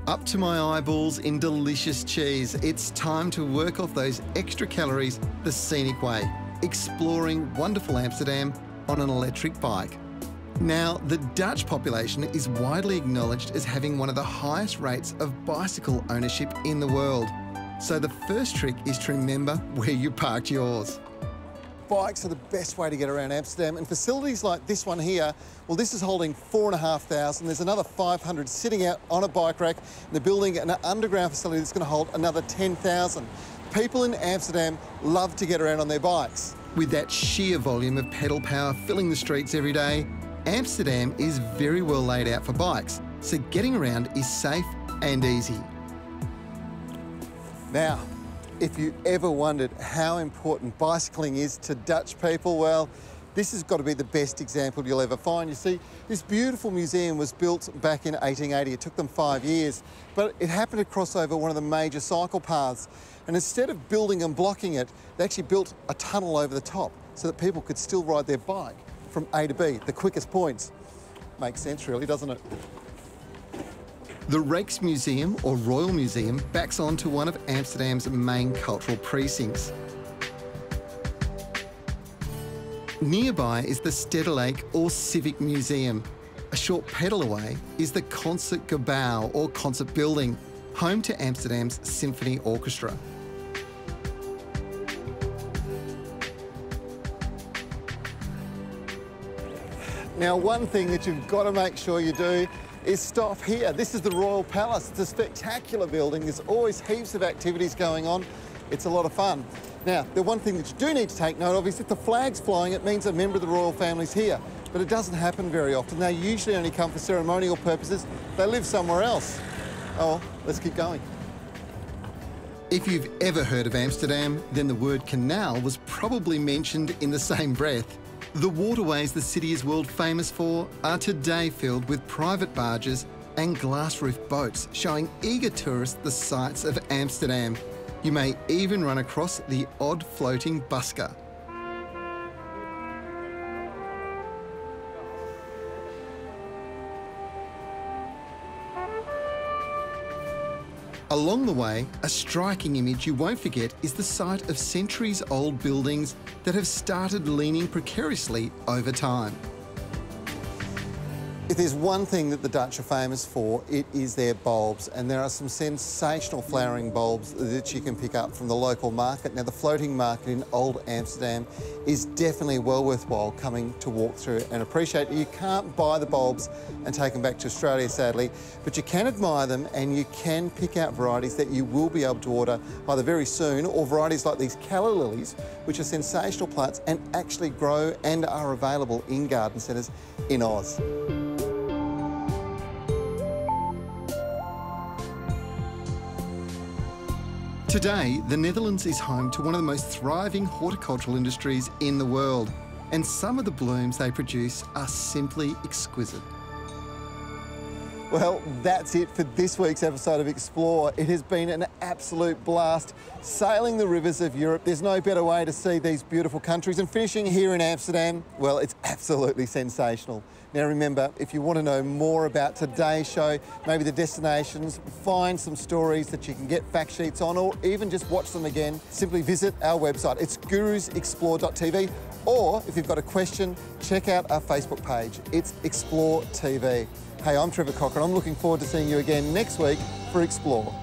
Up to my eyeballs in delicious cheese, it's time to work off those extra calories the scenic way, exploring wonderful Amsterdam on an electric bike. Now, the Dutch population is widely acknowledged as having one of the highest rates of bicycle ownership in the world. So the first trick is to remember where you parked yours. Bikes are the best way to get around Amsterdam, and facilities like this one here, well, this is holding 4,500. There's another 500 sitting out on a bike rack. And they're building an underground facility that's going to hold another 10,000. People in Amsterdam love to get around on their bikes. With that sheer volume of pedal power filling the streets every day, Amsterdam is very well laid out for bikes, so getting around is safe and easy. Now, if you ever wondered how important bicycling is to Dutch people, well, this has got to be the best example you'll ever find. You see, this beautiful museum was built back in 1880. It took them 5 years, but it happened to cross over one of the major cycle paths. And instead of building and blocking it, they actually built a tunnel over the top so that people could still ride their bike from A to B, the quickest points. Makes sense, really, doesn't it? The Rijksmuseum, or Royal Museum, backs onto one of Amsterdam's main cultural precincts. Nearby is the Stedelijk, or Civic Museum. A short pedal away is the Concertgebouw, or concert building, home to Amsterdam's symphony orchestra. Now, one thing that you've got to make sure you do is stop here. This is the Royal Palace. It's a spectacular building. There's always heaps of activities going on. It's a lot of fun. Now, the one thing that you do need to take note of is if the flag's flying, it means a member of the royal family's here. But it doesn't happen very often. They usually only come for ceremonial purposes. They live somewhere else. Oh, let's keep going. If you've ever heard of Amsterdam, then the word canal was probably mentioned in the same breath. The waterways the city is world famous for are today filled with private barges and glass-roofed boats showing eager tourists the sights of Amsterdam. You may even run across the odd floating busker. Along the way, a striking image you won't forget is the sight of centuries-old buildings that have started leaning precariously over time. If there's one thing that the Dutch are famous for, it is their bulbs, and there are some sensational flowering bulbs that you can pick up from the local market. Now, the floating market in Old Amsterdam is definitely well worthwhile coming to walk through and appreciate. You can't buy the bulbs and take them back to Australia, sadly, but you can admire them and you can pick out varieties that you will be able to order either very soon, or varieties like these calla lilies, which are sensational plants and actually grow and are available in garden centres in Oz. Today, the Netherlands is home to one of the most thriving horticultural industries in the world, and some of the blooms they produce are simply exquisite. Well, that's it for this week's episode of Explore. It has been an absolute blast sailing the rivers of Europe. There's no better way to see these beautiful countries, and finishing here in Amsterdam, well, it's absolutely sensational. Now remember, if you want to know more about today's show, maybe the destinations, find some stories that you can get fact sheets on, or even just watch them again, simply visit our website. It's gurusexplore.tv, or if you've got a question, check out our Facebook page. It's Explore TV. Hey, I'm Trevor Cochrane. I'm looking forward to seeing you again next week for Explore.